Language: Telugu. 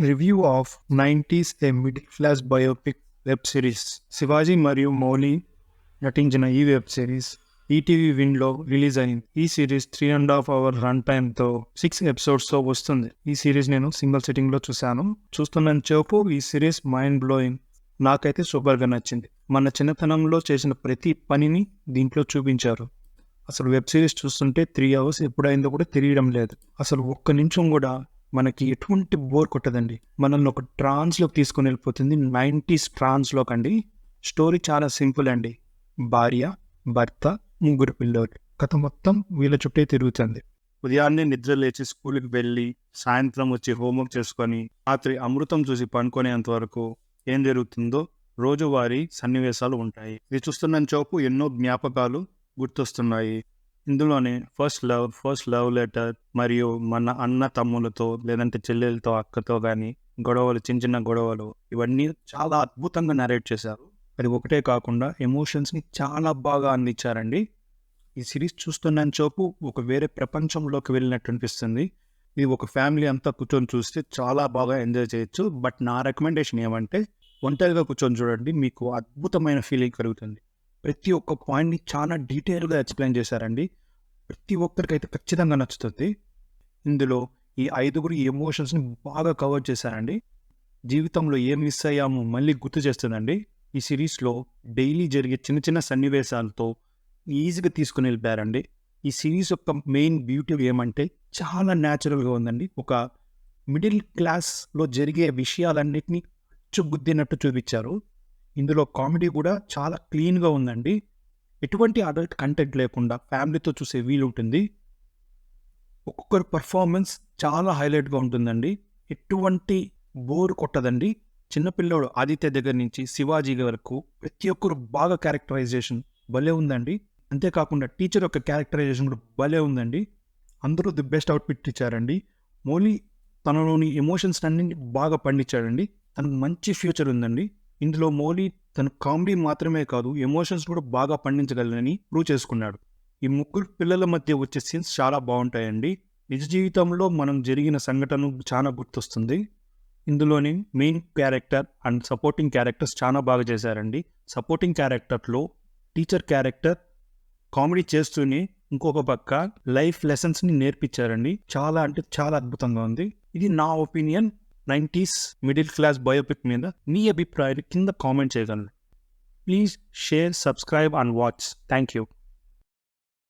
Review of 90s a middle class biopic web series. Shivaji మరియు మౌలి నటించిన ఈ వెబ్ సిరీస్ ఈటీవీ విన్లో రిలీజ్ అయింది. ఈ సిరీస్ 3.5 hour రన్ టైమ్తో 6 episodes వస్తుంది. ఈ సిరీస్ నేను సింగిల్ సిట్టింగ్లో చూశాను. చూస్తున్న చూపు ఈ సిరీస్ మైండ్ బ్లోయింగ్. నాకైతే సూపర్గా నచ్చింది. మన చిన్నతనంలో చేసిన ప్రతి పనిని దీంట్లో చూపించారు. అసలు వెబ్ సిరీస్ చూస్తుంటే 3 hours ఎప్పుడైందో కూడా తెలియడం లేదు. అసలు ఒక్క నిమిషం కూడా మనకి ఎటువంటి బోర్ కొట్టదండి. మనల్ని ఒక ట్రాన్స్లోకి తీసుకుని వెళ్ళిపోతుంది. 90s ట్రాన్స్లోకి అండి. స్టోరీ చాలా సింపుల్ అండి. భార్య, భర్త, 3 పిల్లలు. కథ మొత్తం వీళ్ళ చుట్టే తిరుగుతుంది. ఉదయాన్నే నిద్ర లేచి స్కూల్కి వెళ్ళి సాయంత్రం వచ్చి హోంవర్క్ చేసుకొని రాత్రి అమృతం చూసి పనుకునేంత వరకు ఏం జరుగుతుందో రోజువారీ సన్నివేశాలు ఉంటాయి. ఇది చూస్తున్న చోపు ఎన్నో జ్ఞాపకాలు గుర్తొస్తున్నాయి. ఇందులోనే ఫస్ట్ లవ్ లెటర్ మరియు మన అన్న తమ్ములతో లేదంటే చెల్లెలతో అక్కతో కానీ గొడవలు, చిన్న గొడవలు, ఇవన్నీ చాలా అద్భుతంగా నరేట్ చేశారు. అది ఒకటే కాకుండా ఎమోషన్స్ని చాలా బాగా అందించారండి. ఈ సిరీస్ చూస్తున్న చోపు ఒక వేరే ప్రపంచంలోకి వెళ్ళినట్టు అనిపిస్తుంది. ఇది ఒక ఫ్యామిలీ అంతా కూర్చొని చూస్తే చాలా బాగా ఎంజాయ్ చేయొచ్చు. బట్ నా రికమెండేషన్ ఏమంటే ఒంటరిగా కూర్చొని చూడండి, మీకు అద్భుతమైన ఫీలింగ్ కలుగుతుంది. ప్రతి ఒక్క పాయింట్ని చాలా డీటెయిల్గా ఎక్స్ప్లెయిన్ చేశారండి. ప్రతి ఒక్కరికైతే ఖచ్చితంగా నచ్చుతుంది. ఇందులో ఈ 5 ఎమోషన్స్ని బాగా కవర్ చేశారండి. జీవితంలో ఏం మిస్ అయ్యామో మళ్ళీ గుర్తు చేస్తుందండి. ఈ సిరీస్లో డైలీ జరిగే చిన్న సన్నివేశాలతో ఈజీగా తీసుకుని వెళ్ళిపోయారండి. ఈ సిరీస్ యొక్క మెయిన్ బ్యూటీ ఏమంటే చాలా న్యాచురల్గా ఉందండి. ఒక మిడిల్ క్లాస్లో జరిగే విషయాలన్నిటినీ గుద్దినట్టు చూపించారు. ఇందులో కామెడీ కూడా చాలా క్లీన్గా ఉందండి. ఎటువంటి అడల్ట్ కంటెంట్ లేకుండా ఫ్యామిలీతో చూసే వీలు ఉంటుంది. ఒక్కొక్కరి పర్ఫార్మెన్స్ చాలా హైలైట్గా ఉంటుందండి. ఎటువంటి బోర్ కొట్టదండి. చిన్నపిల్లోడు ఆదిత్య దగ్గర నుంచి శివాజీ వరకు ప్రతి ఒక్కరు బాగా క్యారెక్టరైజేషన్ భలే ఉందండి. అంతేకాకుండా టీచర్ యొక్క క్యారెక్టరైజేషన్ కూడా భలే ఉందండి. అందరూ ది బెస్ట్ అవుట్ఫిట్ ఇచ్చారండి. మౌలి తనలోని ఎమోషన్స్ అన్నింటినీ బాగా పండించాడండి. తనకు మంచి ఫ్యూచర్ ఉందండి. ఇందులో మౌలి తన కామెడీ మాత్రమే కాదు, ఎమోషన్స్ కూడా బాగా పండించగలనని ప్రూవ్ చేసుకున్నాడు. ఈ 3 పిల్లల మధ్య వచ్చే సీన్స్ చాలా బాగుంటాయండి. నిజ జీవితంలో మనం జరిగిన సంఘటన చాలా గుర్తొస్తుంది. ఇందులోని main character and supporting characters చాలా బాగా చేశారండి. సపోర్టింగ్ క్యారెక్టర్లో టీచర్ క్యారెక్టర్ కామెడీ చేస్తూనే ఇంకొక పక్క లైఫ్ లెసన్స్ని నేర్పించారండి. చాలా అంటే చాలా అద్భుతంగా ఉంది. ఇది నా opinion. 90s middle class biopic మీద మీ అభిప్రాయాలు కింద కామెంట్ చేయగలరు. Please share, subscribe and watch. Thank you.